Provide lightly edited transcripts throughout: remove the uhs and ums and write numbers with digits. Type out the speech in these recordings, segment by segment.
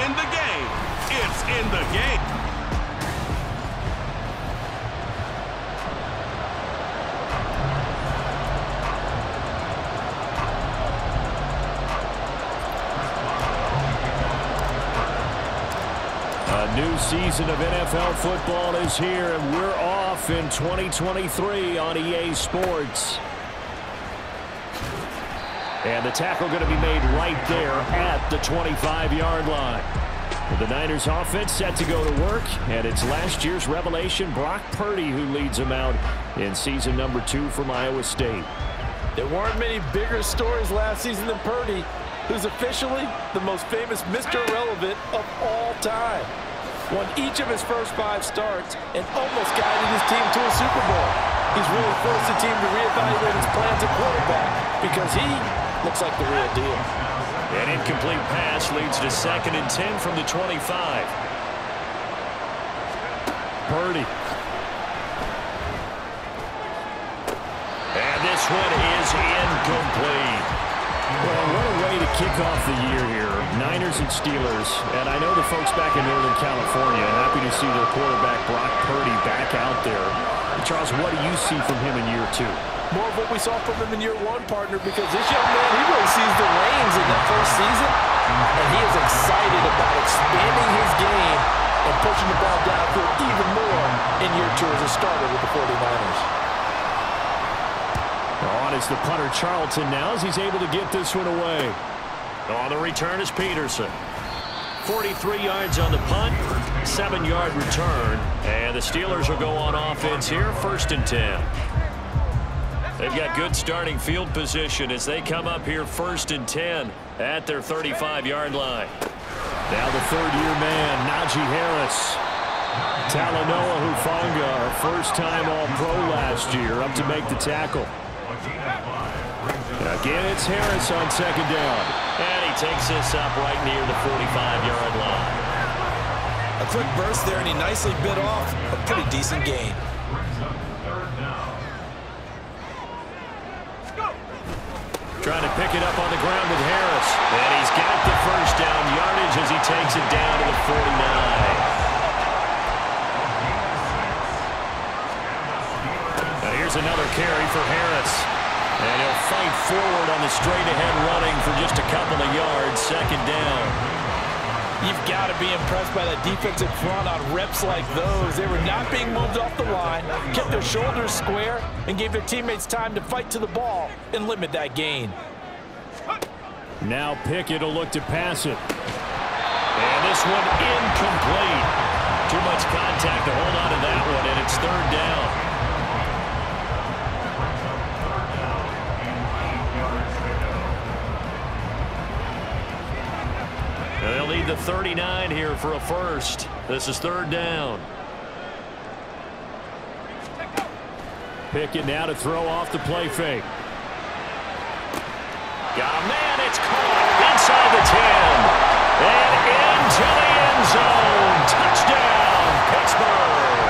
in the game. It's in the game. A new season of NFL football is here, and we're off in 2023 on EA Sports. And the tackle going to be made right there at the 25-yard line. The Niners offense set to go to work, and it's last year's revelation, Brock Purdy, who leads them out in season number 2 from Iowa State. There weren't many bigger stories last season than Purdy, who's officially the most famous Mr. Irrelevant of all time. Won each of his first 5 starts and almost guided his team to a Super Bowl. He's really forced the team to reevaluate his plans at quarterback because he looks like the real deal. An incomplete pass leads to 2nd and 10 from the 25. Purdy. And this one is incomplete. Well, what a way to kick off the year here. Niners and Steelers. And I know the folks back in Northern California are happy to see their quarterback Brock Purdy back out there. Charles, what do you see from him in year 2? More of what we saw from him in year 1, partner, because this young man, he really sees the reins in that first season. And he is excited about expanding his game and pushing the ball downfield even more in year 2 as a starter with the 49ers. On is the punter Charlton now as he's able to get this one away. On the return is Peterson. 43 yards on the punt, 7-yard return, and the Steelers will go on offense here, 1st and 10. They've got good starting field position as they come up here 1st and 10 at their 35-yard line. Now the 3rd-year man, Najee Harris. Talanoa Hufanga, first-time All-Pro last year, up to make the tackle. Again, it's Harris on 2nd down. And he takes this up right near the 45-yard line. A quick burst there, and he nicely bit off a pretty decent gain. Trying to pick it up on the ground with Harris. And he's got the first down yardage as he takes it down to the 49. Now here's another carry for Harris. And he'll fight forward on the straight-ahead running for just a couple of yards, 2nd down. You've got to be impressed by that defensive front on reps like those. They were not being moved off the line, kept their shoulders square, and gave their teammates time to fight to the ball and limit that gain. Now Pickett will look to pass it. And this one incomplete. Too much contact to hold on to that one, and it's 3rd down. They'll need the 39 here for a first. This is 3rd down. Pickett now to throw off the play fake. Got a man, it's caught inside the 10. And into the end zone. Touchdown, Pittsburgh.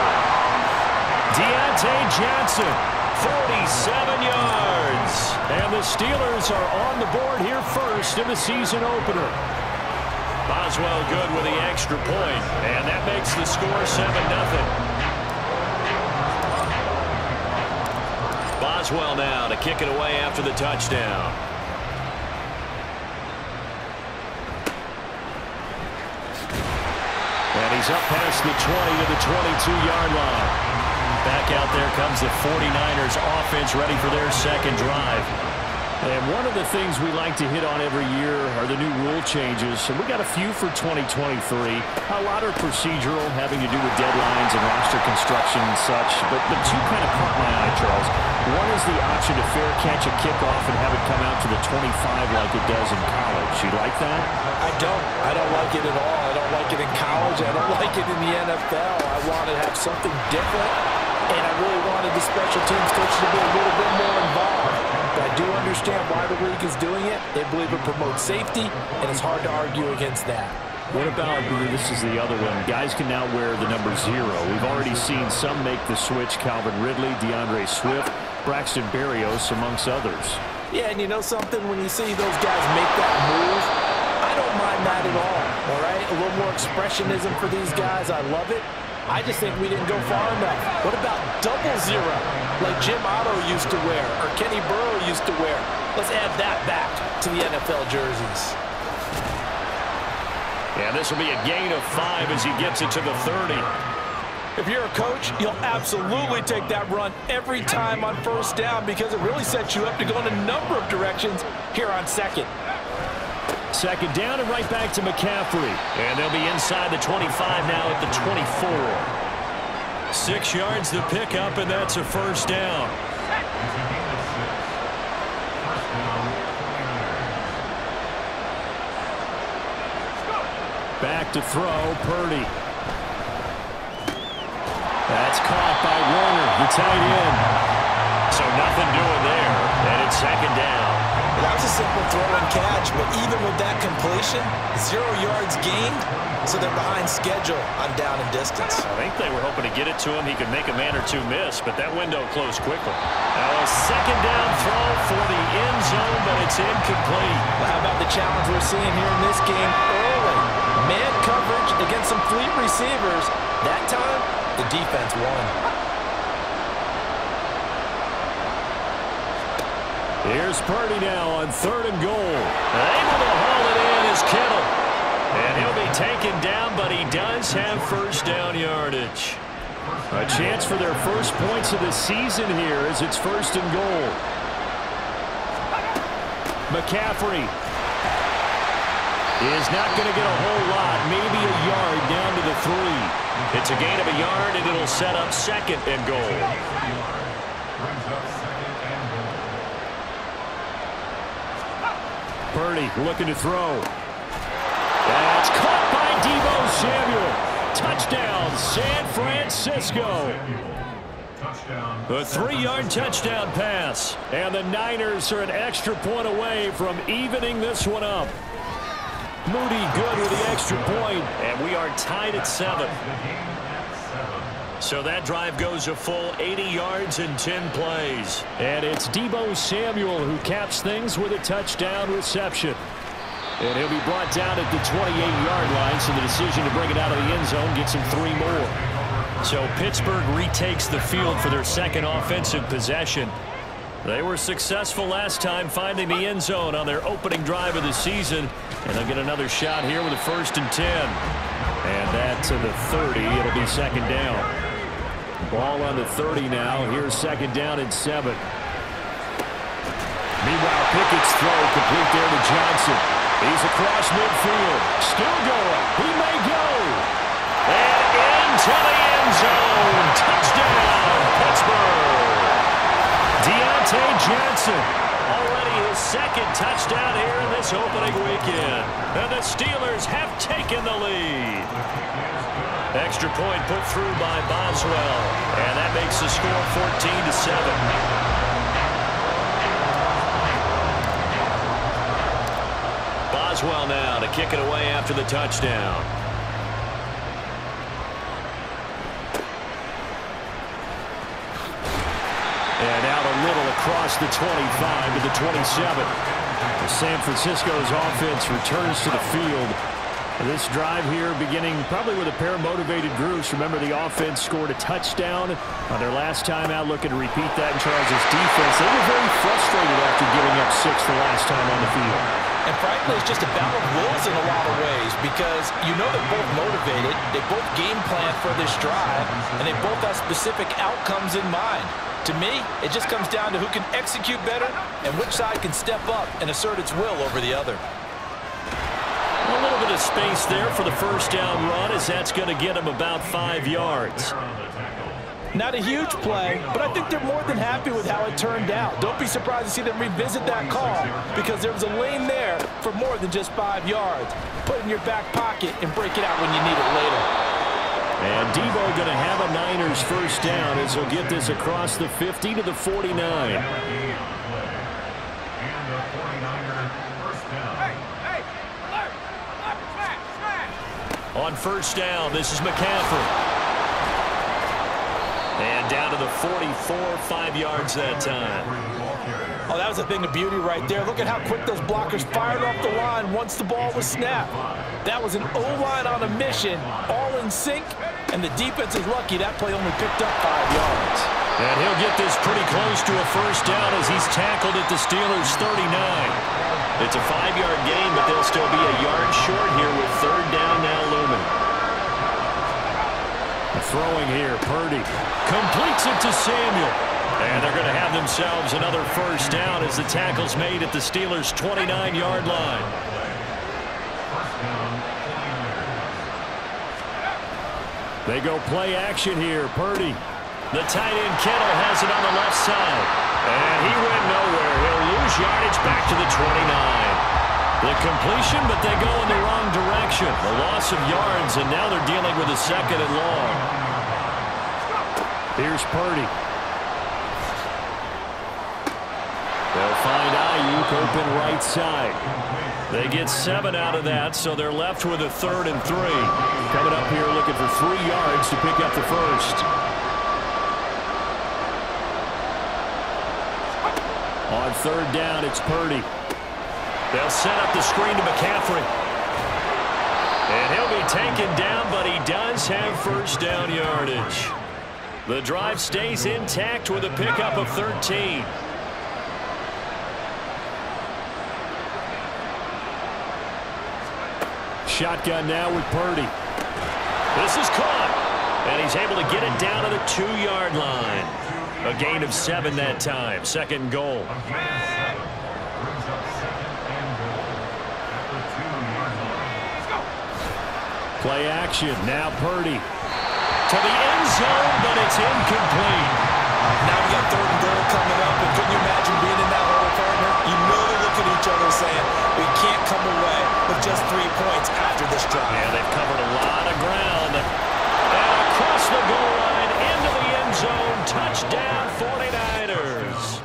Deontay Johnson, 47 yards. And the Steelers are on the board here first in the season opener. Boswell good with the extra point, and that makes the score 7-0. Boswell now to kick it away after the touchdown. And he's up past the 20 to the 22-yard line. Back out there comes the 49ers offense ready for their 2nd drive. And one of the things we like to hit on every year are the new rule changes. And we got a few for 2023. A lot are procedural, having to do with deadlines and roster construction and such. But 2 kind of caught my eye, Charles. One is the option to fair catch a kickoff and have it come out to the 25 like it does in college. You like that? I don't. I don't like it at all. I don't like it in college. I don't like it in the NFL. I want to have something different. And I really wanted the special teams coach to be a little bit more involved. But I do understand why the league is doing it. They believe it promotes safety, and it's hard to argue against that. What about, this is the other one, guys can now wear the number 0. We've already seen some make the switch, Calvin Ridley, DeAndre Swift, Braxton Berrios, amongst others. Yeah, and you know something? When you see those guys make that move, I don't mind on that at all right? A little more expressionism for these guys. I love it. I just think we didn't go far enough. What about double zero, like Jim Otto used to wear or Kenny Burrow used to wear? Let's add that back to the NFL jerseys. Yeah, this will be a gain of 5 as he gets it to the 30. If you're a coach, you'll absolutely take that run every time on first down because it really sets you up to go in a number of directions here on second. Second down and right back to McCaffrey. And they'll be inside the 25 now at the 24. 6 yards to pick up, and that's a first down. Back to throw, Purdy. That's caught by Warner, the tight end. So nothing doing there, and it's second down. That was a simple throw and catch, but even with that completion, 0 yards gained, so they're behind schedule on down and distance. I think they were hoping to get it to him. He could make a man or two miss, but that window closed quickly. Now a second down throw for the end zone, but it's incomplete. Well, how about the challenge we're seeing here in this game early? Man coverage against some fleet receivers. That time, the defense won. Here's Purdy now on 3rd and goal. Able to haul it in is Kittle. And he'll be taken down, but he does have first down yardage. A chance for their first points of the season here as it's 1st and goal. McCaffrey is not going to get a whole lot, maybe a yard down to the 3. It's a gain of a yard, and it'll set up 2nd and goal. Purdy looking to throw. That's caught by Deebo Samuel. Touchdown, San Francisco. A 3-yard touchdown pass. And the Niners are an extra point away from evening this one up. Moody good with the extra point, and we are tied at 7. So that drive goes a full 80 yards in 10 plays. And it's Deebo Samuel who caps things with a touchdown reception. And he'll be brought down at the 28-yard line, so the decision to bring it out of the end zone gets him 3 more. So Pittsburgh retakes the field for their second offensive possession. They were successful last time finding the end zone on their opening drive of the season. And they'll get another shot here with a 1st and 10. And that to the 30. It'll be second down. Ball on the 30 now. Here's second down and 7. Meanwhile, Pickett's throw complete there to Johnson. He's across midfield. Still going. He may go. And into the end zone. Touchdown, Pittsburgh. Deontay Johnson. Already his 2nd touchdown here in this opening weekend. And the Steelers have taken the lead. Extra point put through by Boswell. And that makes the score 14-7. Boswell now to kick it away after the touchdown. And out a little across the 25 to the 27. San Francisco's offense returns to the field. This drive here beginning probably with a pair of motivated groups. Remember, the offense scored a touchdown on their last time out. Looking to repeat that in Charles' defense. They were very frustrated after giving up 6 the last time on the field. And frankly, it's just a battle of wills in a lot of ways because you know they're both motivated. They both game plan for this drive, and they both have specific outcomes in mind. To me, it just comes down to who can execute better and which side can step up and assert its will over the other. A little bit of space there for the first down run as that's going to get him about 5 yards. Not a huge play, but I think they're more than happy with how it turned out. Don't be surprised to see them revisit that call because there was a lane there for more than just 5 yards. Put it in your back pocket and break it out when you need it later. And Deebo going to have a Niners first down as he'll get this across the 50 to the 49. On first down, this is McCaffrey. And down to the 44, 5 yards that time. Oh, that was a thing of beauty right there. Look at how quick those blockers fired off the line once the ball was snapped. That was an O-line on a mission, all in sync, and the defense is lucky that play only picked up 5 yards. And he'll get this pretty close to a first down as he's tackled at the Steelers' 39. It's a 5-yard gain, but they'll still be a yard short here with third down now looming. Throwing here, Purdy completes it to Samuel. And they're going to have themselves another first down as the tackle's made at the Steelers' 29-yard line. They go play action here, Purdy. The tight end Kittle has it on the left side. And he went nowhere. He'll lose yardage back to the 29. The completion, but they go in the wrong direction. The loss of yards, and now they're dealing with a second and long. Here's Purdy. They'll find Ayuk open right side. They get 7 out of that, so they're left with a 3rd and 3. Coming up here looking for 3 yards to pick up the first. On 3rd down, it's Purdy. They'll set up the screen to McCaffrey. And he'll be taken down, but he does have first down yardage. The drive stays intact with a pickup of 13. Shotgun now with Purdy. This is caught. And he's able to get it down to the 2-yard line. A gain of 7 that time. Second and goal. Play action. Now Purdy. To the end zone, but it's incomplete. Now we got 3rd and goal coming up. And couldn't you imagine being in that hole, partner? You know they look at each other saying, we can't come away with just 3 points after this drive. Yeah, they've covered a lot of ground. And across the goal line, into the end zone. Touchdown, 49ers.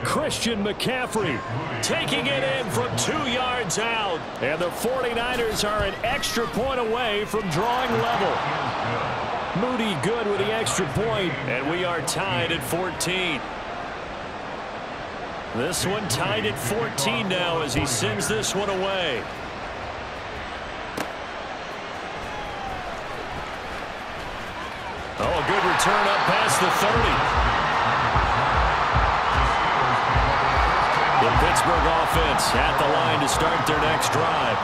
Christian McCaffrey taking it in from 2 yards out. And the 49ers are an extra point away from drawing level. Moody good with the extra point, and we are tied at 14. This one tied at 14 now as he sends this one away. Oh, a good return up past the 30. The Pittsburgh offense at the line to start their next drive.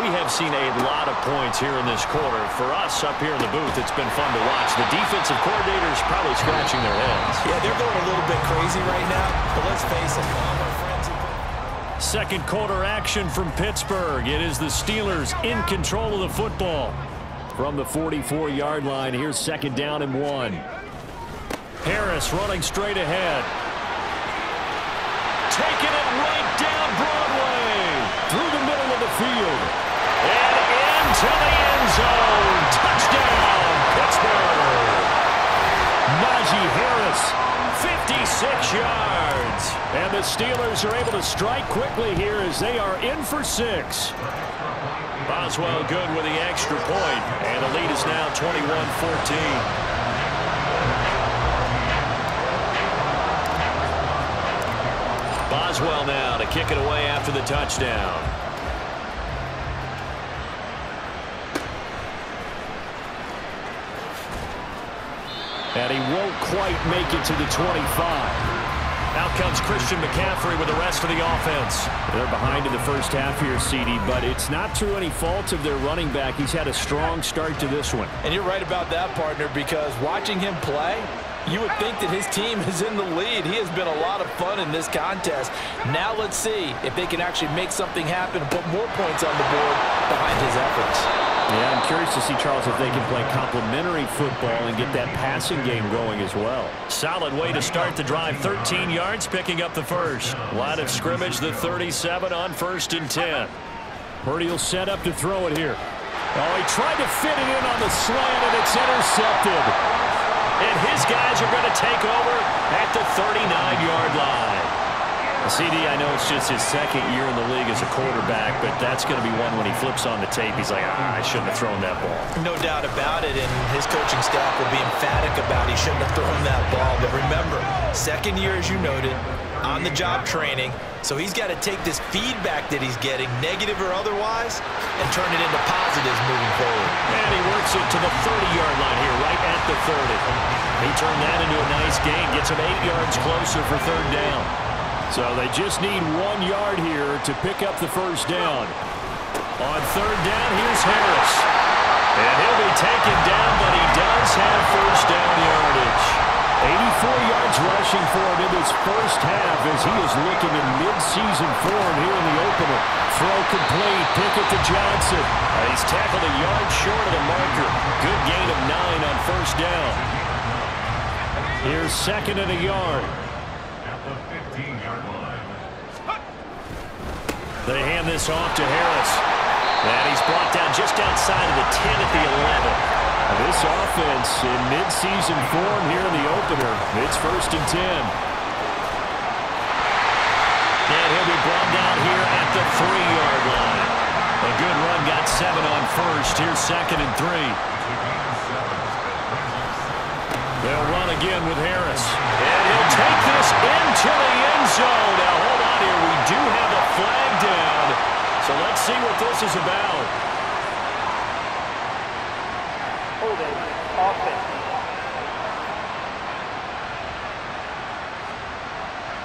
We have seen a lot of points here in this quarter. For us up here in the booth, it's been fun to watch. The defensive coordinators probably scratching their heads. Yeah, they're going a little bit crazy right now, but let's face it, all our friends. Second quarter action from Pittsburgh. It is the Steelers in control of the football. From the 44-yard line, here's 2nd down and 1. Harris running straight ahead. Taking it right down Broadway. Through the middle of the field. And into the end zone. Touchdown, Pittsburgh. Najee Harris, 56 yards. And the Steelers are able to strike quickly here as they are in for 6. Boswell good with the extra point. And the lead is now 21-14. Boswell now to kick it away after the touchdown. And he won't quite make it to the 25. Out comes Christian McCaffrey with the rest of the offense. They're behind in the first half here, CD, but it's not through any fault of their running back. He's had a strong start to this one. And you're right about that, partner, because watching him play, you would think that his team is in the lead. He has been a lot of fun in this contest. Now let's see if they can actually make something happen and put more points on the board behind his efforts. Yeah, I'm curious to see, Charles, if they can play complementary football and get that passing game going as well. Solid way to start the drive. 13 yards, picking up the first. Line of scrimmage, the 37 on 1st and 10. Purdy will set up to throw it here. Oh, he tried to fit it in on the slant, and it's intercepted. And his guys are going to take over at the 39-yard line. CD, I know it's just his 2nd year in the league as a quarterback, but that's going to be one when he flips on the tape. He's like, I shouldn't have thrown that ball. No doubt about it, and his coaching staff will be emphatic about he shouldn't have thrown that ball. But remember, 2nd year, as you noted, on-the-job training, so he's got to take this feedback that he's getting, negative or otherwise, and turn it into positives moving forward. And he works it to the 30-yard line here, right at the 30. He turned that into a nice gain, gets him 8 yards closer for third down. So they just need 1 yard here to pick up the first down. On third down, here's Harris. And he'll be taken down, but he does have first down yardage. 84 yards rushing for him in this first half as he is looking in mid-season form here in the opener. Throw complete. Pickett to Johnson. He's tackled a yard short of the marker. Good gain of 9 on first down. Here's second and a yard. They hand this off to Harris. And he's brought down just outside of the 10 at the 11. This offense in mid-season form here in the opener. It's first and 10. And he'll be brought down here at the 3-yard line. A good run got 7 on first. Here's second and 3. They'll run again with Harris. And he'll take this into the end zone. Now hold on here. We do have a flag down. So let's see what this is about. Holding offense.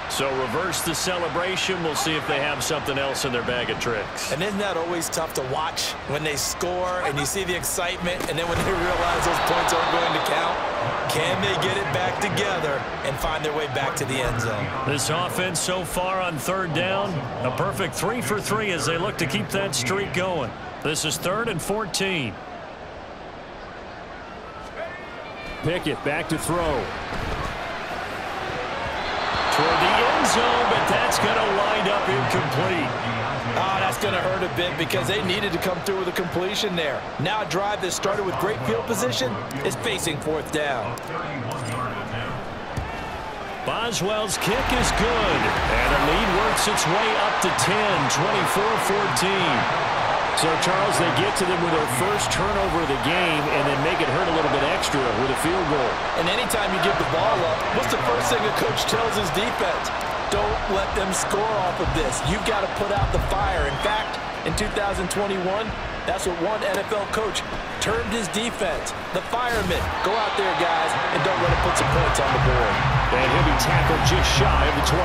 So reverse the celebration. We'll see if they have something else in their bag of tricks. And isn't that always tough to watch when they score and you see the excitement, and then when they realize those points aren't going to count? Can they get it back together and find their way back to the end zone? This offense so far on third down, a perfect 3 for 3 as they look to keep that streak going. This is 3rd and 14. Pickett back to throw. Toward the end zone, but that's going to wind up incomplete. Oh, that's going to hurt a bit because they needed to come through with a completion there. Now a drive that started with great field position is facing 4th down. Boswell's kick is good, and the lead works its way up to 10, 24-14. So, Charles, they get to them with their first turnover of the game and then make it hurt a little bit extra with a field goal. And anytime you give the ball up, what's the first thing a coach tells his defense? Don't let them score off of this. You've got to put out the fire. In fact, in 2021, that's what one NFL coach termed his defense. The firemen. Go out there, guys, and don't let them put some points on the board. And he'll be tackled just shy of the 25.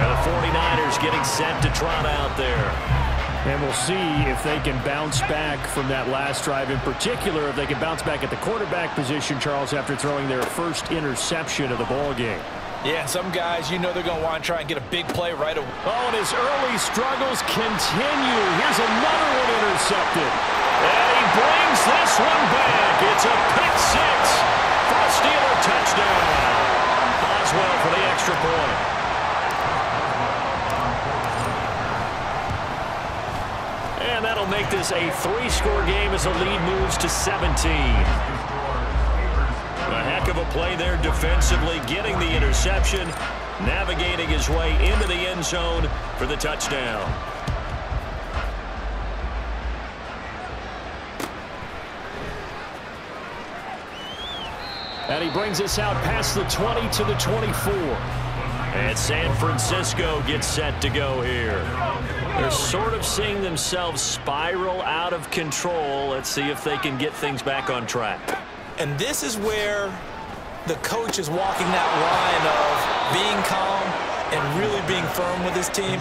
And the 49ers getting set to trot out there. And we'll see if they can bounce back from that last drive. In particular, if they can bounce back at the quarterback position, Charles, after throwing their first interception of the ball game. Yeah, some guys, you know they're going to want to try and get a big play right away. Oh, and his early struggles continue. Here's another one intercepted. And he brings this one back. It's a pick six for a Steeler touchdown. Boswell for the extra point. And that'll make this a 3-score game as the lead moves to 17. A heck of a play there defensively, getting the interception, navigating his way into the end zone for the touchdown. And he brings us out past the 20 to the 24. And San Francisco gets set to go here. They're sort of seeing themselves spiral out of control. Let's see if they can get things back on track. And this is where the coach is walking that line of being calm and really being firm with his team.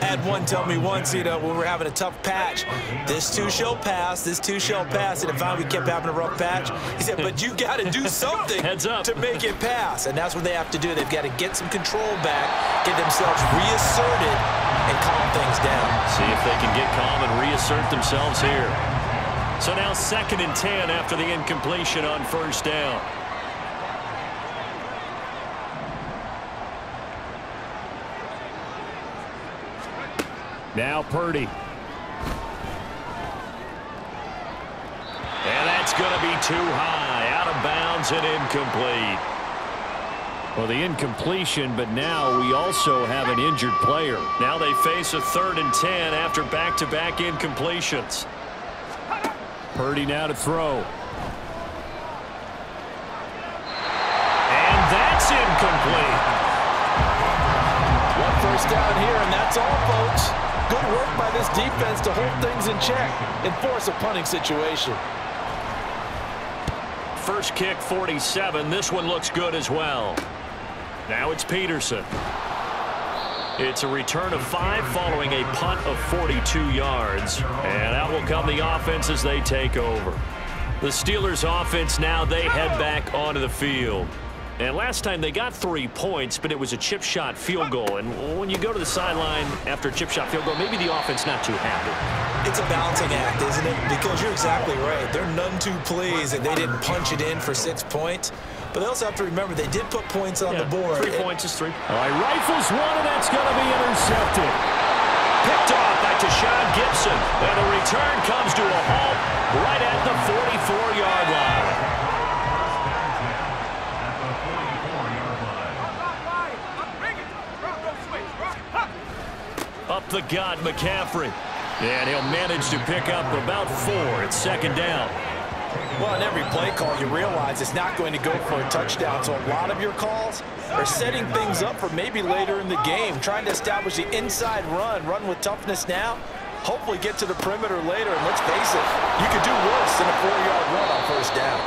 I had one tell me once, you know, when we're having a tough patch, this too shall pass, this too shall pass. And if we kept having a rough patch, he said, but you got to do something Heads up. to make it pass. And that's what they have to do. They've got to get some control back, get themselves reasserted, and calm things down. See if they can get calm and reassert themselves here. So now 2nd and 10 after the incompletion on first down. Now Purdy. And that's going to be too high, out of bounds and incomplete. Well, the incompletion, but now we also have an injured player. Now they face a 3rd and 10 after back-to-back incompletions. Purdy now to throw. And that's incomplete. first down here, and that's all, folks. Good work by this defense to hold things in check and force a punting situation. First kick, 47. This one looks good as well. Now it's Peterson. It's a return of 5 following a punt of 42 yards. And out will come the offense as they take over. The Steelers offense now, they head back onto the field. And last time they got 3 points, but it was a chip shot field goal. And when you go to the sideline after a chip shot field goal, maybe the offense not too happy. It's a balancing act, isn't it? Because you're exactly right. They're none too pleased that they didn't punch it in for 6 points. But they also have to remember they did put points on the board. 3 points is 3. All right, rifles one, and that's going to be intercepted. Picked off by Tashawn Gibson. And the return comes to a halt right at the 44-yard line. Up the gut, McCaffrey. And he'll manage to pick up about 4. It's second down. Well, in every play call, you realize it's not going to go for a touchdown. So a lot of your calls are setting things up for maybe later in the game, trying to establish the inside run with toughness now, hopefully get to the perimeter later. And let's face it, you could do worse than a 4-yard run on first down.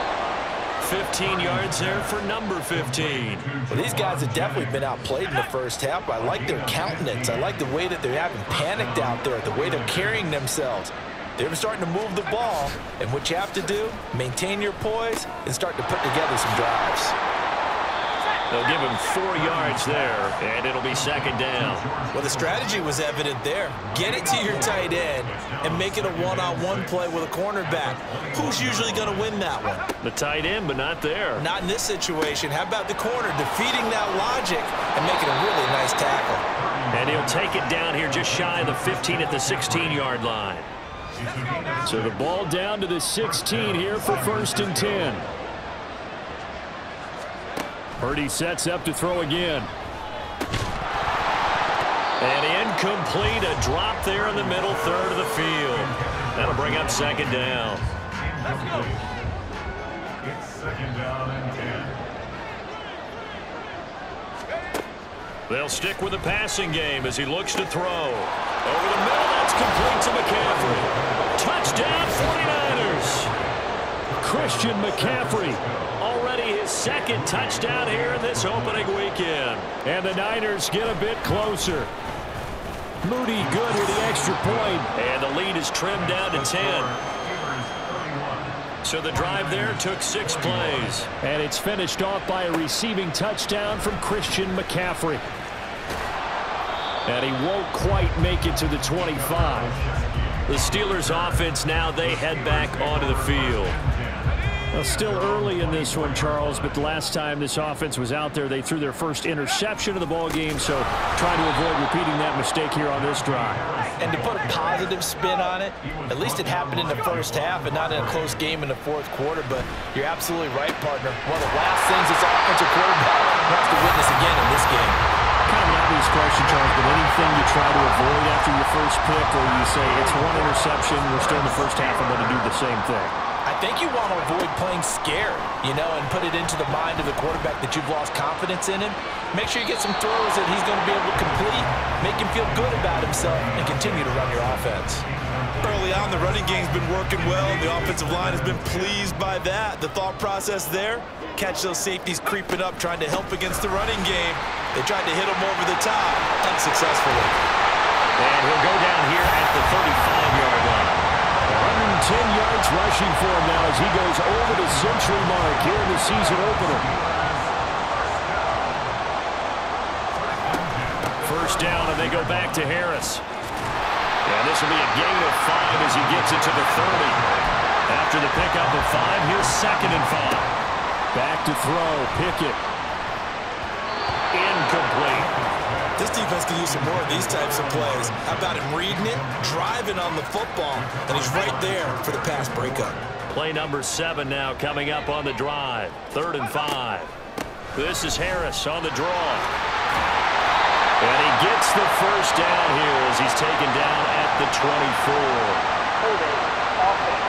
15 yards there for number 15. Well, these guys have definitely been outplayed in the first half. I like their countenance. I like the way that they haven't panicked out there, the way they're carrying themselves. They're starting to move the ball, and what you have to do, maintain your poise and start to put together some drives. They'll give him 4 yards there, and it'll be second down. Well, the strategy was evident there. Get it to your tight end and make it a one-on-one play with a cornerback. Who's usually going to win that one? The tight end, but not there. Not in this situation. How about the corner defeating that logic and making a really nice tackle? And he'll take it down here just shy of the 15 at the 16-yard line. So the ball down to the 16 here for 1st and 10. Purdy sets up to throw again. And incomplete, a drop there in the middle third of the field. That'll bring up second down. It's second down and 10. They'll stick with the passing game as he looks to throw. Over the middle, that's complete to McCaffrey. Touchdown, 49ers. Christian McCaffrey. Already his second touchdown here in this opening weekend. And the Niners get a bit closer. Moody good with the extra point. And the lead is trimmed down to 10. So the drive there took 6 plays. And it's finished off by a receiving touchdown from Christian McCaffrey. And he won't quite make it to the 25. The Steelers offense now, they head back onto the field. Well, still early in this one, Charles, but the last time this offense was out there, they threw their first interception of the ball game, so try to avoid repeating that mistake here on this drive. And to put a positive spin on it, at least it happened in the first half and not in a close game in the fourth quarter, but you're absolutely right, partner. One of the last things this offensive quarterback wants to witness again in this game. Kind of an obvious question, Charles, but anything you try to avoid after your first pick, or you say it's one interception, we're still in the first half, I'm going to do the same thing? I think you want to avoid playing scared, you know, and put it into the mind of the quarterback that you've lost confidence in him. Make sure you get some throws that he's going to be able to complete, make him feel good about himself, and continue to run your offense. Early on, the running game's been working well. The offensive line has been pleased by that. The thought process there, catch those safeties creeping up, trying to help against the running game. They tried to hit him over the top, unsuccessfully. And he'll go down here at the 35-yard line. 110 yards rushing for him now as he goes over the century mark here in the season opener. First down, and they go back to Harris. And this will be a gain of 5 as he gets it to the 30. After the pickup of 5, here's 2nd and 5. Back to throw, Pickett. Incomplete. This defense can use some more of these types of plays. How about him reading it, driving on the football, and he's right there for the pass breakup. Play number 7 now coming up on the drive. 3rd and 5. This is Harris on the draw. And he gets the first down here as he's taken down at the 24. Holding offense.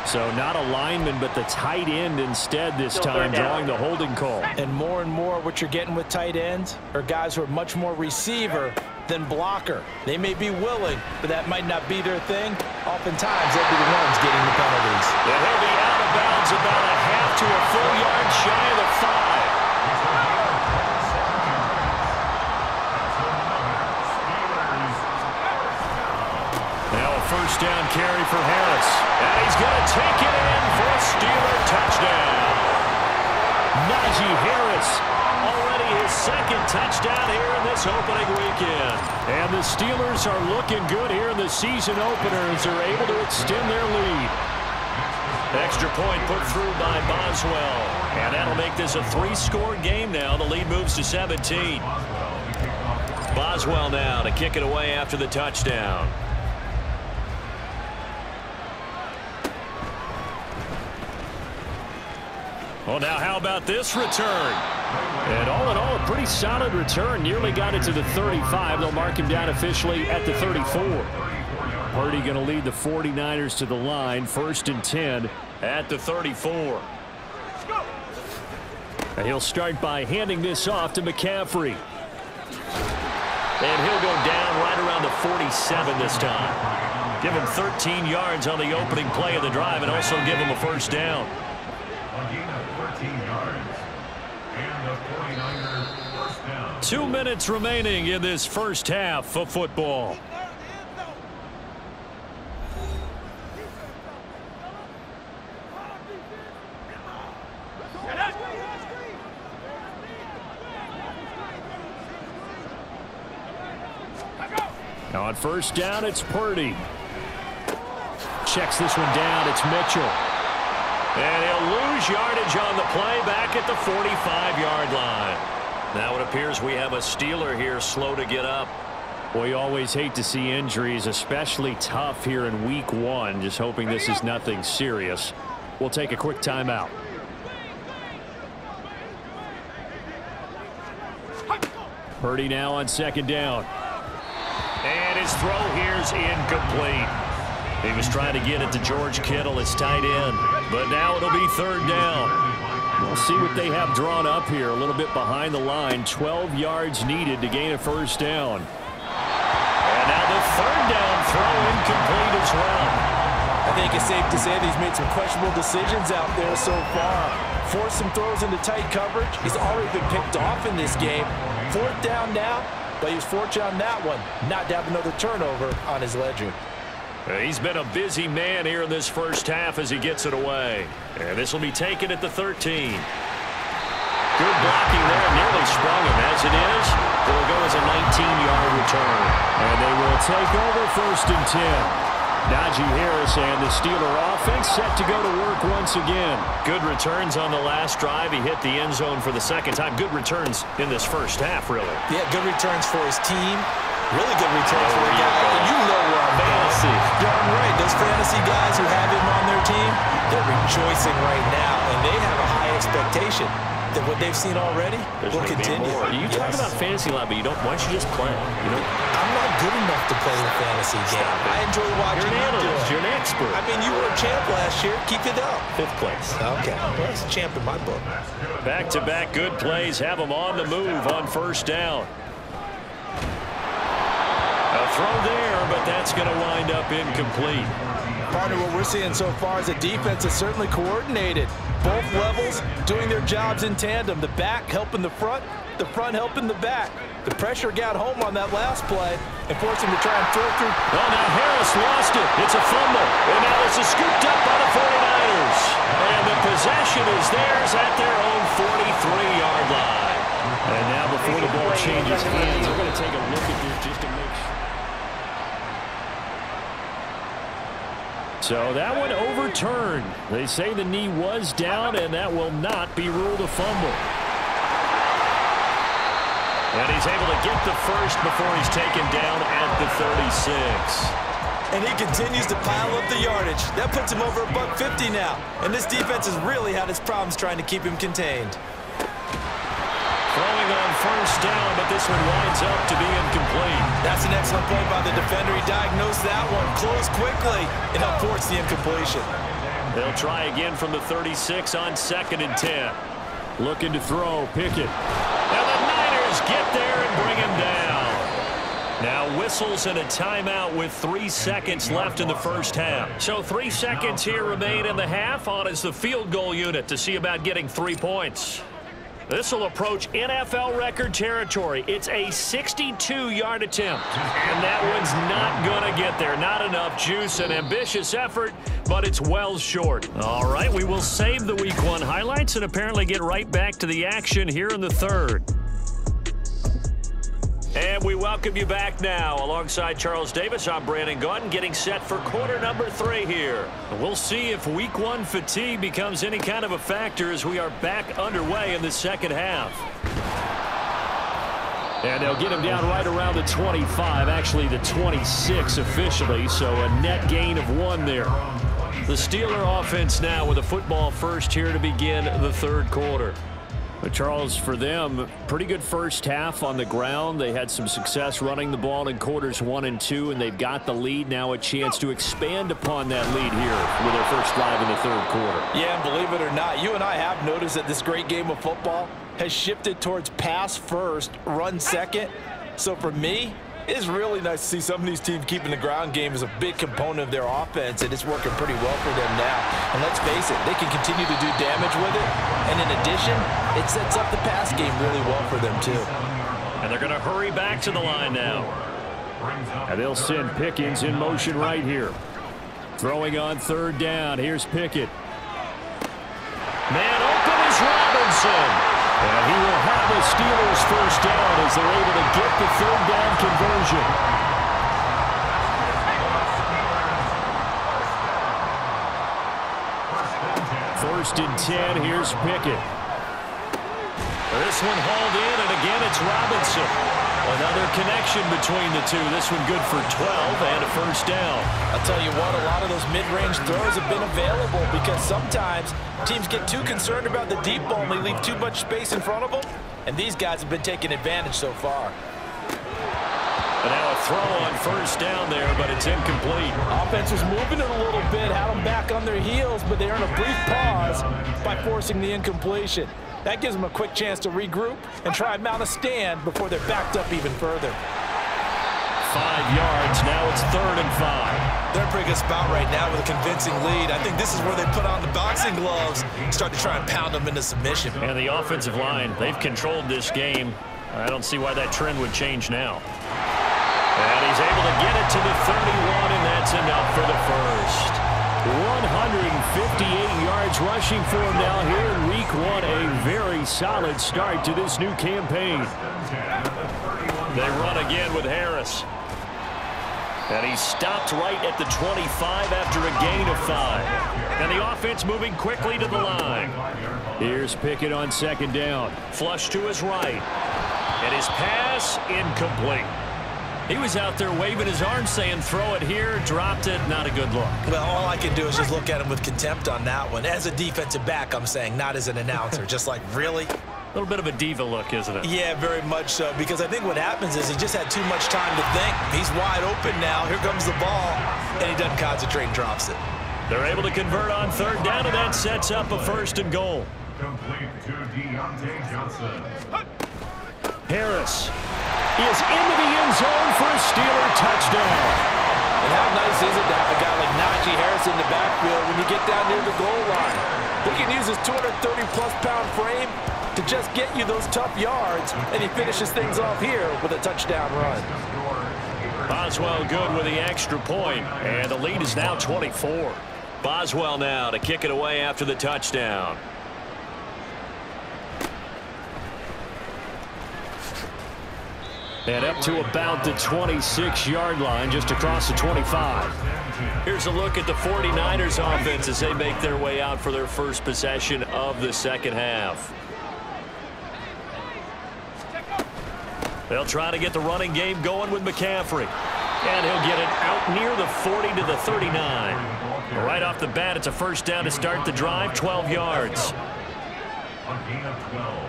So not a lineman, but the tight end instead this time, drawing the holding call. And more what you're getting with tight ends are guys who are much more receiver than blocker. They may be willing, but that might not be their thing. Oftentimes, they'll be the ones getting the penalties. And he'll be out of bounds about a half to a full yard shy of the 5. First down carry for Harris. And he's going to take it in for a Steeler touchdown. Najee Harris, already his second touchdown here in this opening weekend. And the Steelers are looking good here in the season opener as they're able to extend their lead. Extra point put through by Boswell. And that'll make this a 3-score game now. The lead moves to 17. Boswell now to kick it away after the touchdown. Well, now how about this return? And all in all, a pretty solid return. Nearly got it to the 35. They'll mark him down officially at the 34. Purdy going to lead the 49ers to the line. 1st and 10 at the 34. And he'll start by handing this off to McCaffrey. And he'll go down right around the 47 this time. Give him 13 yards on the opening play of the drive and also give him a first down. 2 minutes remaining in this first half of football. Now on first down, it's Purdy. Checks this one down. It's Mitchell. And he'll lose yardage on the play back at the 45-yard line. Now it appears we have a Steeler here slow to get up. Well, you always hate to see injuries, especially tough here in week 1. Just hoping this is nothing serious. We'll take a quick timeout. Purdy now on second down. And his throw here's incomplete. He was trying to get it to George Kittle, his tight end. But now it'll be third down. We'll see what they have drawn up here. A little bit behind the line. 12 yards needed to gain a first down. And now the third down throw incomplete as well. I think it's safe to say that he's made some questionable decisions out there so far. Forced some throws into tight coverage. He's already been picked off in this game. 4th down now, but he was fortunate on that one. Not to have another turnover on his ledger. He's been a busy man here in this first half as he gets it away. And this will be taken at the 13. Good blocking there. Nearly sprung him. As it is, it'll go as a 19-yard return. And they will take over 1st and 10. Najee Harris and the Steeler offense set to go to work once again. Good returns on the last drive. He hit the end zone for the second time. Good returns in this first half, really. Yeah, good returns for his team. Really good returns for the guy. And you know where I'm fantasy. Darn right. Those fantasy guys who have him on their team, they're rejoicing right now. And they have a high expectation that what they've seen already will continue. You talk about fantasy a lot, but you don't. Why don't you just play? You know, I'm not good enough to play the fantasy game. I enjoy watching you do it. You're an expert. I mean, you were a champ last year. Keep it up. 5th place. Okay. Well, that's a champ in my book. Back-to-back good plays have him on the move on first down. A throw there, but that's going to wind up incomplete. Partner, what we're seeing so far is the defense is certainly coordinated. Both levels doing their jobs in tandem. The back helping the front helping the back. The pressure got home on that last play and forced him to try and throw through. Oh, now Harris lost it. It's a fumble. And now this is scooped up by the 49ers. And the possession is theirs at their own 43-yard line. And now before the ball changes hands, we're going to take a look at this just to make sure. So that one overturned. They say the knee was down, and that will not be ruled a fumble. And he's able to get the first before he's taken down at the 36. And he continues to pile up the yardage. That puts him over $150 now. And this defense has really had its problems trying to keep him contained. Throwing on first down, but this one winds up to be incomplete. That's an excellent play by the defender. He diagnosed that one, closed quickly, and helped force the incompletion. They'll try again from the 36 on 2nd and 10. Looking to throw, Pickett. And the Niners get there and bring him down. Now whistles and a timeout with 3 seconds left in the first half. So 3 seconds here remain in the half. On is the field goal unit to see about getting 3 points. This will approach NFL record territory. It's a 62-yard attempt. And that one's not going to get there. Not enough juice. An ambitious effort, but it's well short. All right, we will save the Week 1 highlights and apparently get right back to the action here in the third. And we welcome you back now. Alongside Charles Davis, I'm Brandon Gaudin, getting set for quarter number 3 here. We'll see if Week 1 fatigue becomes any kind of a factor as we are back underway in the second half. And they'll get him down right around the 25, actually the 26 officially, so a net gain of 1 there. The Steeler offense now with a football first here to begin the third quarter. But Charles, for them, pretty good first half on the ground. They had some success running the ball in quarters 1 and 2, and they've got the lead. Now a chance to expand upon that lead here with their first drive in the third quarter. Yeah, and believe it or not, you and I have noticed that this great game of football has shifted towards pass first, run second. So for me, it's really nice to see some of these teams keeping the ground game as a big component of their offense, and it's working pretty well for them now. And let's face it, they can continue to do damage with it. And in addition, it sets up the pass game really well for them too. And they're going to hurry back to the line now. And they'll send Pickens in motion right here. Throwing on third down. Here's Pickett. Man open is Robinson. And he will have the Steelers first down as they're able to get the third down conversion. First and 10, here's Pickett. This one hauled in, and again it's Robinson. Another connection between the two. This one good for 12 and a first down. I'll tell you what, a lot of those mid-range throws have been available because sometimes teams get too concerned about the deep ball and they leave too much space in front of them. And these guys have been taking advantage so far. And now a throw on first down there, but it's incomplete. Offense was moving it a little bit, had them back on their heels, but they earn a brief pause by forcing the incompletion. That gives them a quick chance to regroup and try and mount a stand before they're backed up even further. 5 yards. Now it's 3rd and 5. They're in a pretty good spot right now with a convincing lead. I think this is where they put on the boxing gloves and start to try and pound them into submission. And the offensive line, they've controlled this game. I don't see why that trend would change now. And he's able to get it to the 31, and that's enough for the first. 158 yards rushing for him now here in Week 1. A very solid start to this new campaign. They run again with Harris. And he stopped right at the 25 after a gain of 5. And the offense moving quickly to the line. Here's Pickett on 2nd down. Flush to his right. And his pass incomplete. He was out there waving his arms saying, throw it here, dropped it, not a good look. Well, all I can do is just look at him with contempt on that one. As a defensive back, I'm saying, not as an announcer. Just like, really? A little bit of a diva look, isn't it? Yeah, very much so, because I think what happens is he just had too much time to think. He's wide open now. Here comes the ball, and he doesn't concentrate and drops it. They're able to convert on 3rd down, and that sets up a 1st and goal. Complete to Deontay Johnson. Harris is into the end zone for a Steeler touchdown. And how nice is it to have a guy like Najee Harris in the backfield when you get down near the goal line? He can use his 230-plus pound frame to just get you those tough yards, and he finishes things off here with a touchdown run. Boswell good with the extra point, and the lead is now 24. Boswell now to kick it away after the touchdown. And up to about the 26-yard line, just across the 25. Here's a look at the 49ers offense as they make their way out for their first possession of the second half. They'll try to get the running game going with McCaffrey. And he'll get it out near the 40 to the 39. Right off the bat, it's a first down to start the drive, 12 yards. A gain of 12.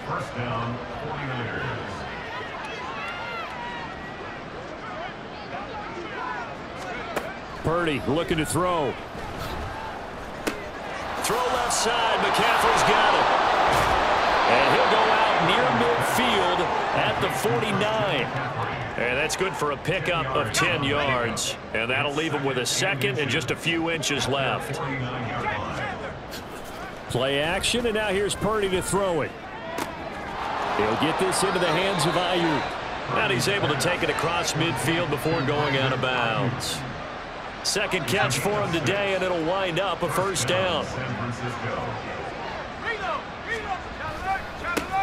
First down, 49ers. Purdy looking to throw. throw left side. McCaffrey's got it. And he'll go out near midfield at the 49. And that's good for a pickup of 10 yards. And that'll leave him with a second and just a few inches left. Play action, and now here's Purdy to throw it. He'll get this into the hands of Ayuk. And he's able to take it across midfield before going out of bounds. Second catch for him today, and it'll wind up a first down.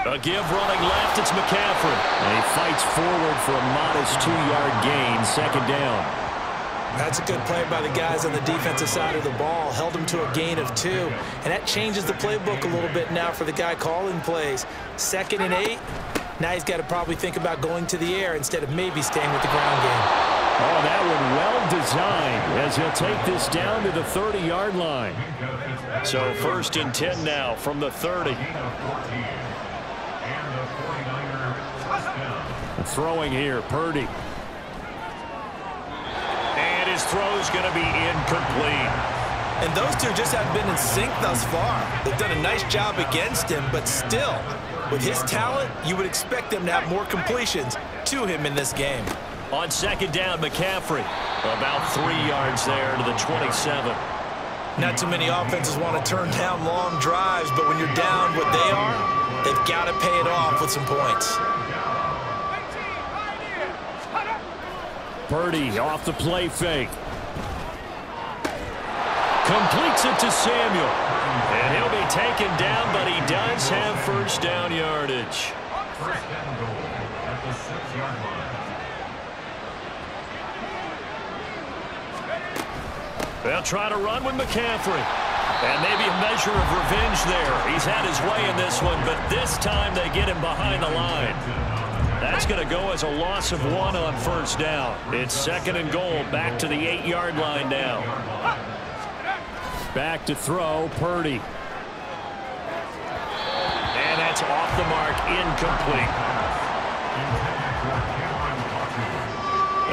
A give running left, it's McCaffrey. And he fights forward for a modest 2-yard gain, second down. That's a good play by the guys on the defensive side of the ball. Held him to a gain of 2. And that changes the playbook a little bit now for the guy calling plays. 2nd and 8. Now he's got to probably think about going to the air instead of maybe staying with the ground game. Oh, that one well designed as he'll take this down to the 30-yard line. So 1st and 10 now from the 30. Throwing here, Purdy. And his throw's going to be incomplete. And those two just haven't been in sync thus far. They've done a nice job against him, but still, with his talent, you would expect them to have more completions to him in this game. On 2nd down, McCaffrey. About 3 yards there to the 27. Not too many offenses want to turn down long drives, but when you're down what they are, they've got to pay it off with some points. Purdy off the play fake. Completes it to Samuel. And he'll be taken down, but he does have first down yardage. First down goal at the 6-yard line. They'll try to run with McCaffrey. And maybe a measure of revenge there. He's had his way in this one, but this time they get him behind the line. That's going to go as a loss of 1 on first down. It's 2nd and goal, back to the 8-yard line now. Back to throw, Purdy. And that's off the mark, incomplete.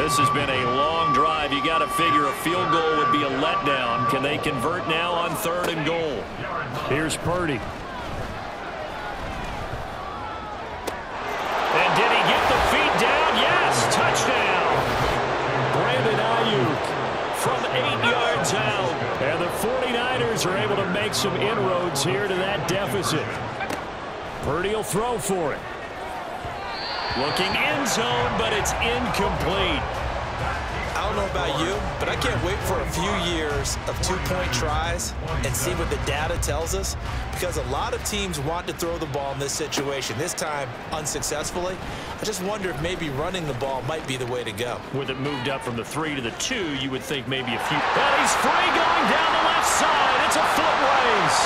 This has been a long drive. You got to figure a field goal would be a letdown. Can they convert now on 3rd and goal? Here's Purdy. And did he get the feet down? Yes, touchdown. Brandon Ayuk from 8 yards out. And the 49ers are able to make some inroads here to that deficit. Purdy will throw for it. Looking end zone, but it's incomplete. I don't know about you, but I can't wait for a few years of 2-point tries and see what the data tells us, because a lot of teams want to throw the ball in this situation, this time unsuccessfully. I just wonder if maybe running the ball might be the way to go. With it moved up from the 3 to the 2, you would think maybe a few. And he's free going down the left side. It's a foot race.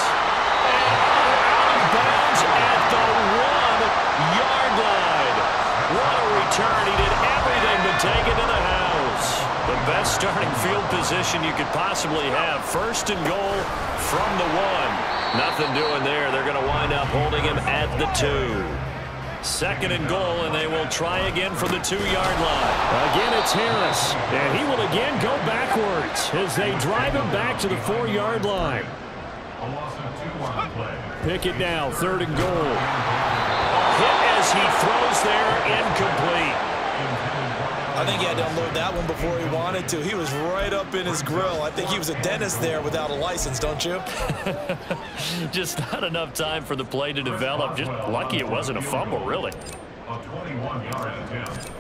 And out of bounds at the 1-yard line. What a return. He did everything but take it to the house. The best starting field position you could possibly have. 1st and goal from the 1. Nothing doing there. They're going to wind up holding him at the 2. 2nd and goal, and they will try again from the 2-yard line. Again, it's Harris. And he will again go backwards as they drive him back to the 4-yard line. A loss of 2 on the play. Pick it now, 3rd and goal. Hit as he throws there, incomplete. I think he had to unload that one before he wanted to. He was right up in his grill. I think he was a dentist there without a license, don't you? Just not enough time for the play to develop. Just lucky it wasn't a fumble, really. A 21-yard attempt.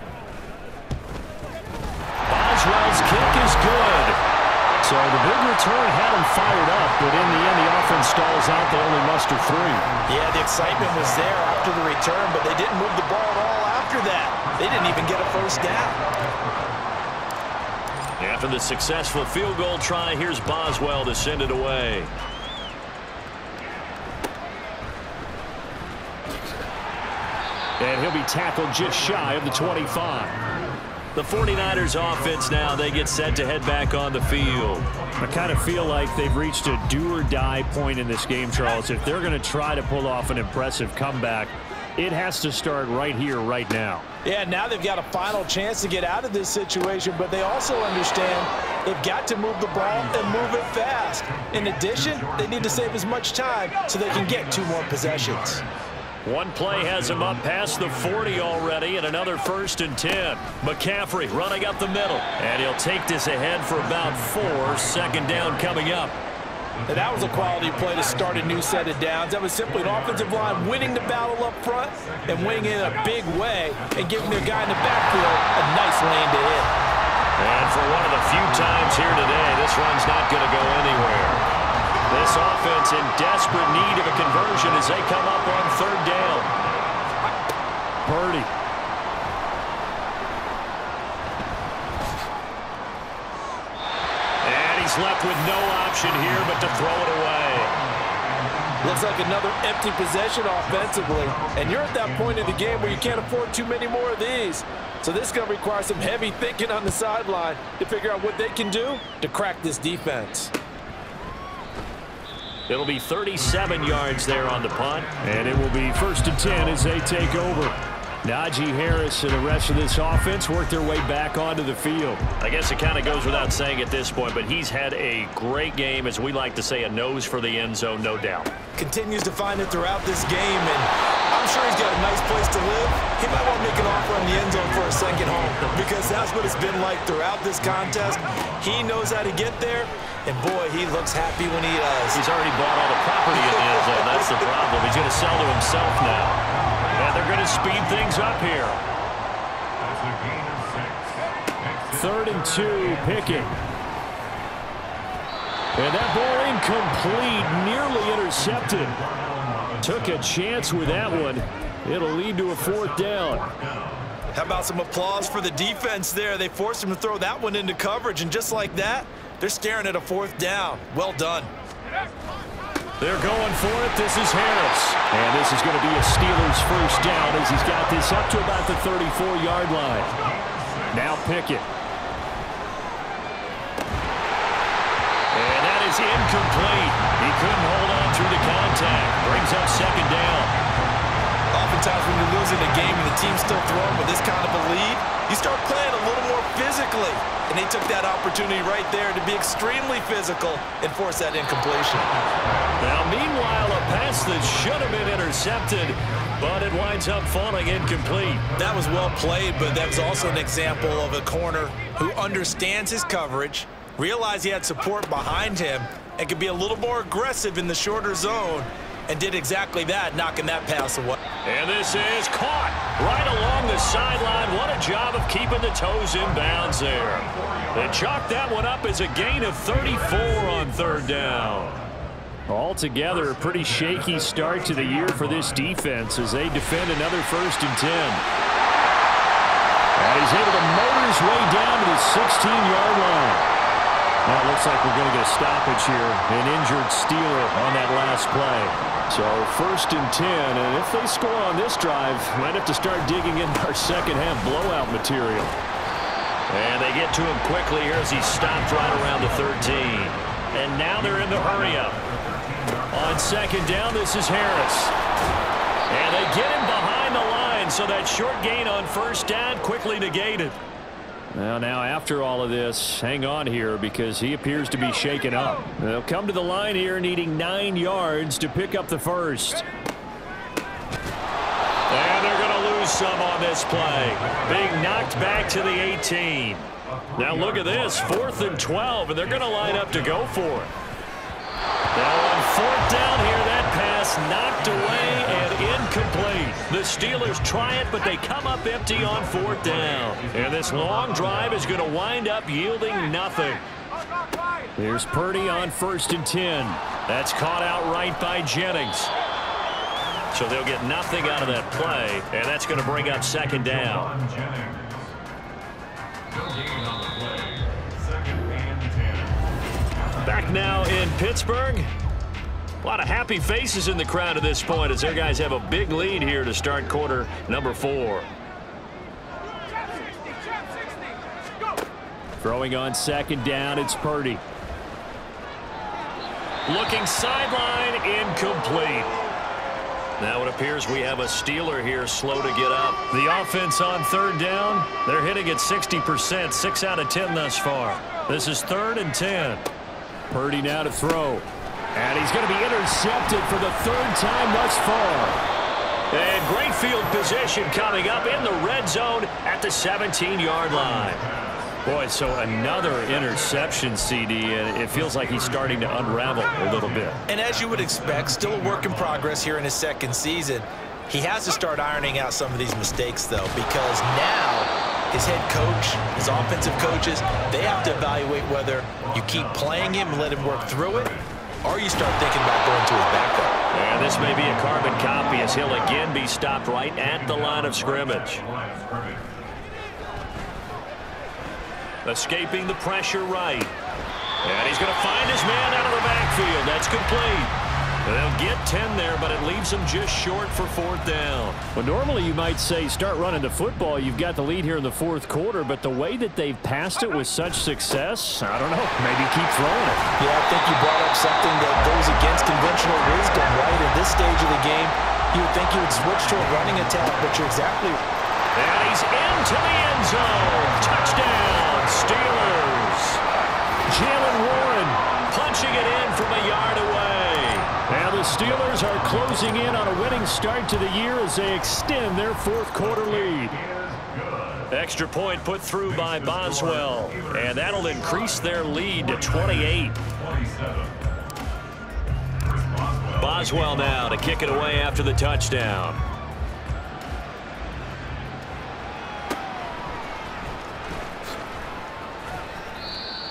Boswell's kick is good. So the big return had him fired up, but in the end, the offense stalls out. They only muster 3. Yeah, the excitement was there after the return, but they didn't move the ball at all after that. They didn't even get a first down. After the successful field goal try, here's Boswell to send it away. And he'll be tackled just shy of the 25. The 49ers offense now, they get set to head back on the field. I kind of feel like they've reached a do-or-die point in this game, Charles. If they're going to try to pull off an impressive comeback, It has to start right here, right now. Yeah, now they've got a final chance to get out of this situation, but they also understand they've got to move the ball and move it fast. In addition, they need to save as much time so they can get 2 more possessions. One play has him up past the 40 already, and another 1st and 10. McCaffrey running up the middle, and he'll take this ahead for about 4. 2nd down coming up. And that was a quality play to start a new set of downs. That was simply an offensive line winning the battle up front and winning in a big way and giving their guy in the backfield a nice lane to hit. And for one of the few times here today, this run's not going to go anywhere. This offense in desperate need of a conversion as they come up on 3rd down. Purdy. Left with no option here but to throw it away. Looks like another empty possession offensively. And you're at that point in the game where you can't afford too many more of these. So this is going to require some heavy thinking on the sideline to figure out what they can do to crack this defense. It'll be 37 yards there on the punt. And it will be 1st and 10 as they take over. Najee Harris and the rest of this offense work their way back onto the field. I guess it kind of goes without saying at this point, but he's had a great game, as we like to say, a nose for the end zone, no doubt. Continues to find it throughout this game, and I'm sure he's got a nice place to live. He might want to make an offer on the end zone for a second home, because that's what it's been like throughout this contest. He knows how to get there, and boy, he looks happy when he does. He's already bought all the property in the end zone. That's the problem. He's going to sell to himself now. And they're going to speed things up here. That's a gain of 6. 3rd and 2, Pickett. And that ball incomplete, nearly intercepted. Took a chance with that one. It'll lead to a 4th down. How about some applause for the defense there? They forced him to throw that one into coverage, and just like that, they're staring at a 4th down. Well done. They're going for it. This is Harris. And this is going to be a Steelers 1st down as he's got this up to about the 34-yard line. Now Pickett. And that is incomplete. He couldn't hold on through the contact. Brings up 2nd down. Oftentimes when you're losing a game and the team's still throwing with this kind of a lead, you start playing a little more physically. And they took that opportunity right there to be extremely physical and force that incompletion. Now, meanwhile, a pass that should have been intercepted, but it winds up falling incomplete. That was well played, but that was also an example of a corner who understands his coverage, realized he had support behind him, and could be a little more aggressive in the shorter zone, and did exactly that, knocking that pass away. And this is caught right along the sideline. What a job of keeping the toes in bounds there. They chalked that one up as a gain of 34 on 3rd down. Altogether, a pretty shaky start to the year for this defense as they defend another 1st and 10. And he's able to motor his way down to the 16-yard line. Now it looks like we're going to get a stoppage here. An injured Steeler on that last play. So 1st and 10, and if they score on this drive, might have to start digging into our second-half blowout material. And they get to him quickly here as he stopped right around the 13. And now they're in the hurry-up. On 2nd down, this is Harris. And they get him behind the line, so that short gain on 1st down quickly negated. Well, now after all of this, hang on here because he appears to be shaken up. They'll come to the line here needing 9 yards to pick up the 1st. And they're going to lose some on this play. Being knocked back to the 18. Now look at this, 4th and 12, and they're going to line up to go for it. Now on 4th down here, that pass knocked away and incomplete. The Steelers try it, but they come up empty on 4th down. And this long drive is going to wind up yielding nothing. Here's Purdy on 1st and 10. That's caught outright by Jennings. So they'll get nothing out of that play, and that's going to bring up 2nd down. Back now in Pittsburgh. A lot of happy faces in the crowd at this point as their guys have a big lead here to start quarter number 4. Throwing on 2nd down, it's Purdy. Looking sideline, incomplete. Now it appears we have a Steeler here slow to get up. The offense on third down, they're hitting at 60%, 6 out of 10 thus far. This is 3rd and 10. Purdy now to throw. And he's going to be intercepted for the 3rd time thus far. And great field position coming up in the red zone at the 17-yard line. Boy, so another interception, CD, and it feels like he's starting to unravel a little bit. And as you would expect, still a work in progress here in his 2nd season. He has to start ironing out some of these mistakes, though, because now his head coach, his offensive coaches, they have to evaluate whether you keep playing him and let him work through it, or you start thinking about going to his backup. And this may be a carbon copy as he'll again be stopped right at the line of scrimmage. Escaping the pressure right. And he's going to find his man out of the backfield. That's complete. They'll get 10 there, but it leaves them just short for 4th down. Well, normally you might say start running the football. You've got the lead here in the 4th quarter, but the way that they've passed it with such success, I don't know, maybe keep throwing it. Yeah, I think you brought up something that goes against conventional wisdom, right? At this stage of the game, you would think you would switch to a running attack, but you're exactly... And he's into the end zone. Touchdown, Steelers. Jalen Warren punching it in from a yard away. Now the Steelers are closing in on a winning start to the year as they extend their 4th quarter lead. Extra point put through by Boswell, and that'll increase their lead to 28. Boswell now to kick it away after the touchdown.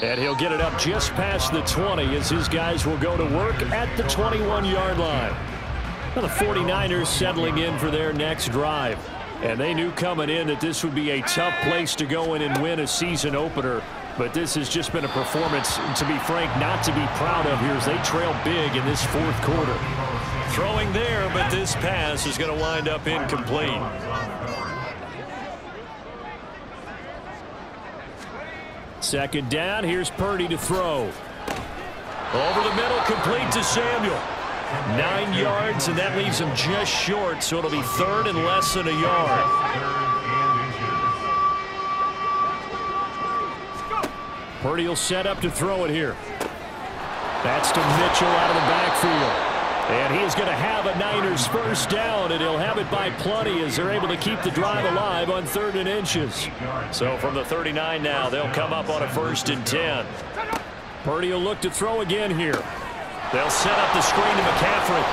And he'll get it up just past the 20 as his guys will go to work at the 21-yard line. Now the 49ers settling in for their next drive. And they knew coming in that this would be a tough place to go in and win a season opener. But this has just been a performance, to be frank, not to be proud of here as they trail big in this 4th quarter. Throwing there, but this pass is going to wind up incomplete. Second down, here's Purdy to throw. Over the middle, complete to Samuel. 9 yards, and that leaves him just short, so it'll be 3rd and less than a yard. Purdy will set up to throw it here. That's to Mitchell out of the backfield. And he is going to have a Niners first down, and he'll have it by plenty as they're able to keep the drive alive on 3rd and inches. So from the 39 now, they'll come up on a 1st and 10. Purdy will look to throw again here. They'll set up the screen to McCaffrey.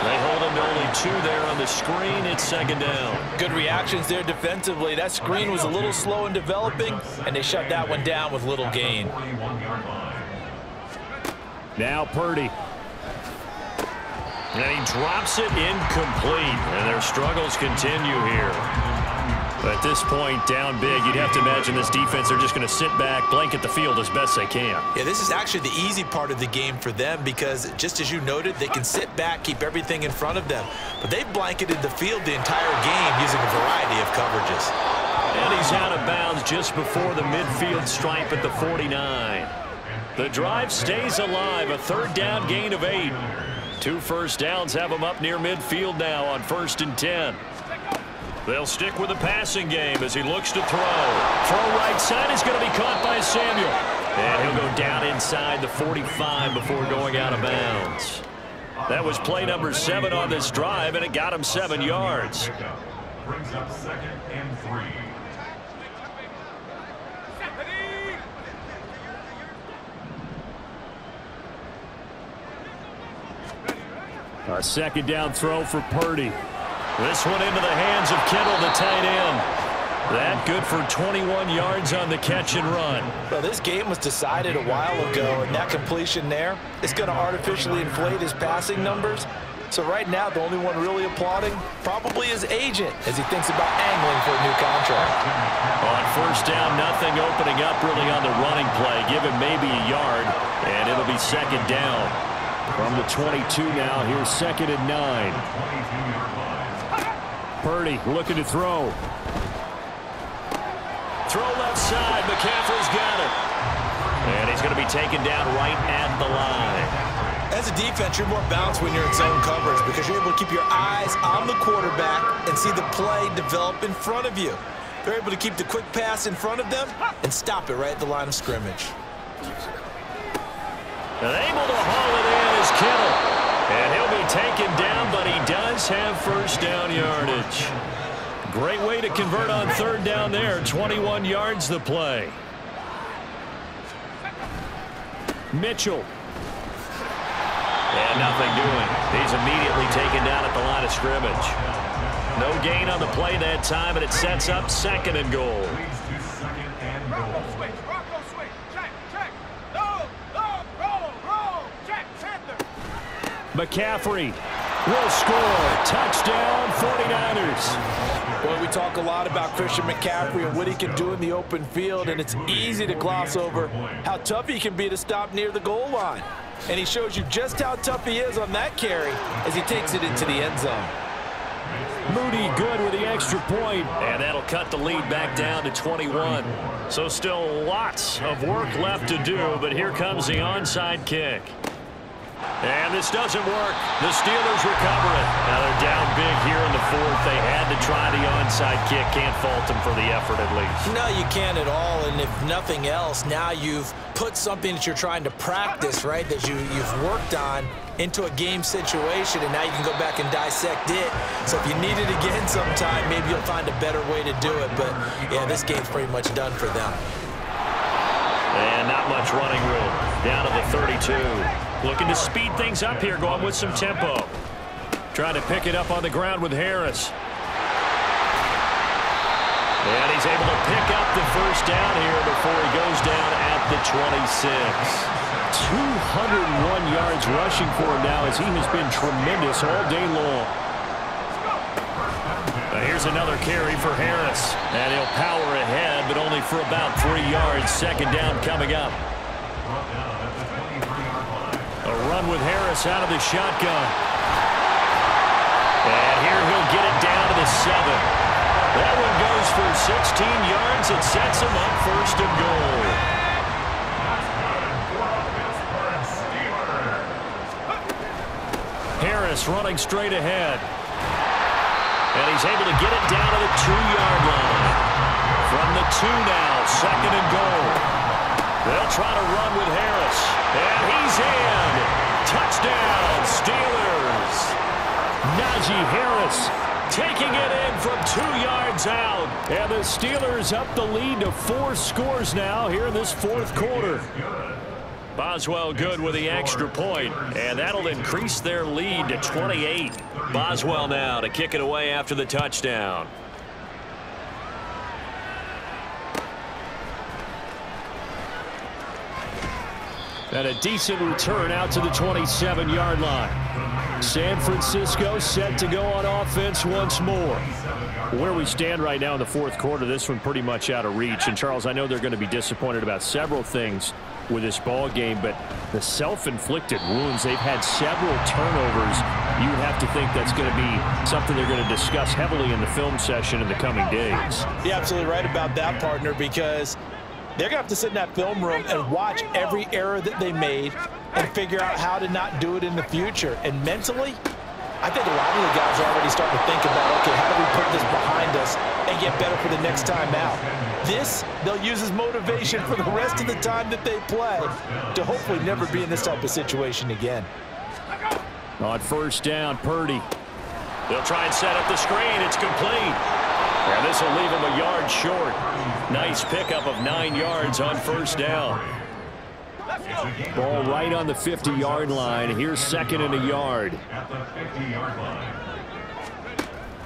They hold him to only 2 there on the screen. It's 2nd down. Good reactions there defensively. That screen was a little slow in developing, and they shut that one down with little gain. Now Purdy. And he drops it incomplete, and their struggles continue here. But at this point, down big, you'd have to imagine this defense, they're just going to sit back, blanket the field as best they can. Yeah, this is actually the easy part of the game for them because, just as you noted, they can sit back, keep everything in front of them. But they've blanketed the field the entire game using a variety of coverages. And he's out of bounds just before the midfield stripe at the 49. The drive stays alive, a 3rd down gain of 8. 2 first downs have them up near midfield now on 1st and 10. They'll stick with the passing game as he looks to throw. Throw right side is going to be caught by Samuel. And he'll go down inside the 45 before going out of bounds. That was play number 7 on this drive, and it got him 7 yards. Brings up 2nd and 3. A 2nd down throw for Purdy. This one into the hands of Kittle, the tight end. That good for 21 yards on the catch and run. Well, this game was decided a while ago, and that completion there is going to artificially inflate his passing numbers. So right now, the only one really applauding probably his agent as he thinks about angling for a new contract. On 1st down, nothing opening up really on the running play. Give him maybe a yard, and it'll be 2nd down. From the 22 now, here's 2nd and 9. Purdy looking to throw. Throw left side. McCaffrey's got it. And he's going to be taken down right at the line. As a defense, you're more balanced when you're in zone coverage because you're able to keep your eyes on the quarterback and see the play develop in front of you. They're able to keep the quick pass in front of them and stop it right at the line of scrimmage. And able to haul it in is Kittle. And he'll be taken down, but he does have first down yardage. Great way to convert on third down there. 21 yards the play. Mitchell. And nothing doing. He's immediately taken down at the line of scrimmage. No gain on the play that time, and it sets up second and goal. McCaffrey will score. Touchdown, 49ers. Well, we talk a lot about Christian McCaffrey and what he can do in the open field, and it's easy to gloss over how tough he can be to stop near the goal line. And he shows you just how tough he is on that carry as he takes it into the end zone. Moody good with the extra point, and that'll cut the lead back down to 21. So still lots of work left to do, but here comes the onside kick. And this doesn't work. The Steelers recover it. Now they're down big here in the fourth. They had to try the onside kick. Can't fault them for the effort at least. No, you can't at all. And if nothing else, now you've put something that you're trying to practice, right, that you've worked on into a game situation, and now you can go back and dissect it. So if you need it again sometime, maybe you'll find a better way to do it. But, yeah, this game's pretty much done for them. And not much running room. Down to the 32. Looking to speed things up here, going with some tempo. Trying to pick it up on the ground with Harris. And he's able to pick up the first down here before he goes down at the 26. 201 yards rushing for him now as he has been tremendous all day long. Here's another carry for Harris. And he'll power ahead, but only for about 3 yards. Second down coming up. A run with Harris out of the shotgun. And here he'll get it down to the 7. That one goes for 16 yards. It sets him up first and goal. Harris running straight ahead. And he's able to get it down to the 2-yard line. From the 2 now, second and goal. They'll try to run with Harris. And he's in. Touchdown, Steelers. Najee Harris taking it in from 2 yards out. And the Steelers up the lead to 4 scores now here in this fourth quarter. Boswell good with the extra point, and that'll increase their lead to 28. Boswell now to kick it away after the touchdown. And a decent return out to the 27-yard line. San Francisco set to go on offense once more. Where we stand right now in the fourth quarter, this one pretty much out of reach. And, Charles, I know they're going to be disappointed about several things with this ball game, but the self-inflicted wounds, they've had several turnovers. You would have to think that's going to be something they're going to discuss heavily in the film session in the coming days. You're absolutely right about that, partner, because they're going to have to sit in that film room and watch every error that they made and figure out how to not do it in the future. And mentally, I think a lot of the guys are already starting to think about, okay, how do we put this behind us and get better for the next time out? This, they'll use as motivation for the rest of the time that they play to hopefully never be in this type of situation again. On first down, Purdy. They'll try and set up the screen. It's complete. And this will leave him a yard short. Nice pickup of 9 yards on first down. Ball right on the 50-yard line. Here's second and a yard.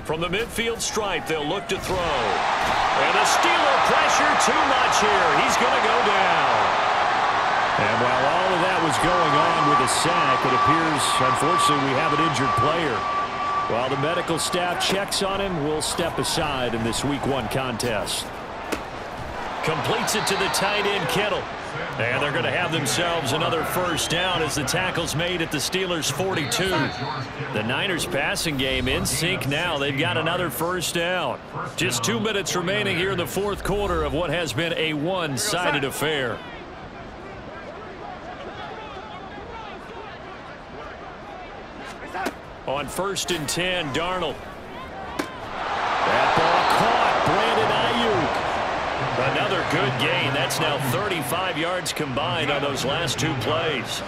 From the midfield stripe, they'll look to throw. And the Steeler pressure too much here. He's going to go down. And while all of that was going on with a sack, it appears, unfortunately, we have an injured player. While the medical staff checks on him, we'll step aside in this Week 1 contest. Completes it to the tight end, Kittle. And they're going to have themselves another first down as the tackle's made at the Steelers' 42. The Niners passing game in sync now. They've got another first down. Just 2 minutes remaining here in the fourth quarter of what has been a one-sided affair. On 1st and 10, Darnold. That ball caught. Brandon Ayuk. Another good gain. That's now 35 yards combined on those last 2 plays.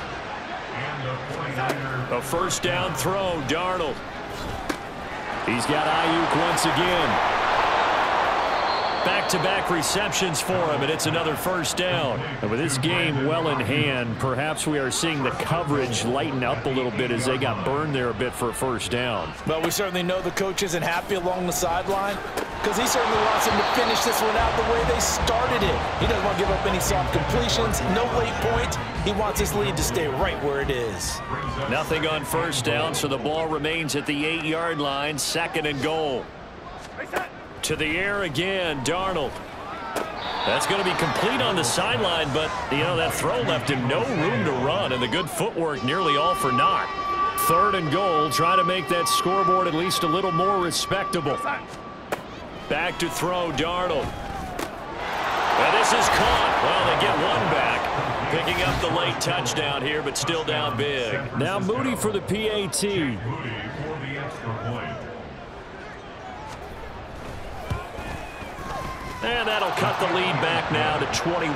A 1st down throw, Darnold. He's got Ayuk once again. Back-to-back receptions for him, and it's another 1st down. And with this game well in hand, perhaps we are seeing the coverage lighten up a little bit as they got burned there a bit for a 1st down. But we certainly know the coach isn't happy along the sideline because he certainly wants them to finish this one out the way they started it. He doesn't want to give up any soft completions, no late points. He wants his lead to stay right where it is. Nothing on 1st down, so the ball remains at the 8-yard line, 2nd and goal. To the air again, Darnold. That's going to be complete on the sideline, but, you know, that throw left him no room to run, and the good footwork nearly all for naught. 3rd and goal, trying to make that scoreboard at least a little more respectable. Back to throw, Darnold. And this is caught. Well, they get one back. Picking up the late touchdown here, but still down big. Now Moody for the PAT. Moody for the extra point. And that'll cut the lead back now to 21.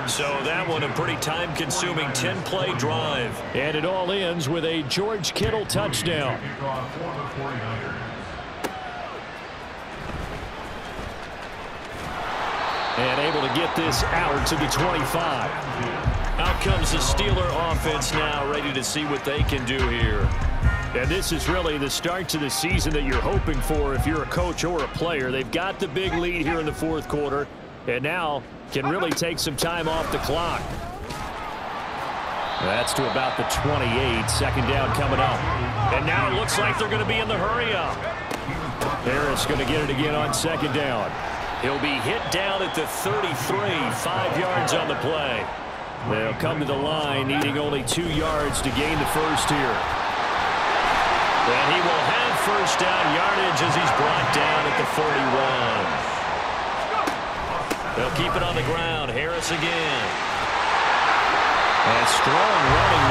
So that one a pretty time-consuming 10-play drive. And it all ends with a George Kittle touchdown. And able to get this out to the 25. Out comes the Steeler offense now, ready to see what they can do here. And this is really the start to the season that you're hoping for if you're a coach or a player. They've got the big lead here in the 4th quarter, and now can really take some time off the clock. That's to about the 28. 2nd down coming up. And now it looks like they're going to be in the hurry-up. Harris going to get it again on 2nd down. He'll be hit down at the 33, 5 yards on the play. They'll come to the line, needing only 2 yards to gain the 1st here. And he will have 1st down yardage as he's brought down at the 41. They'll keep it on the ground. Harris again. And strong running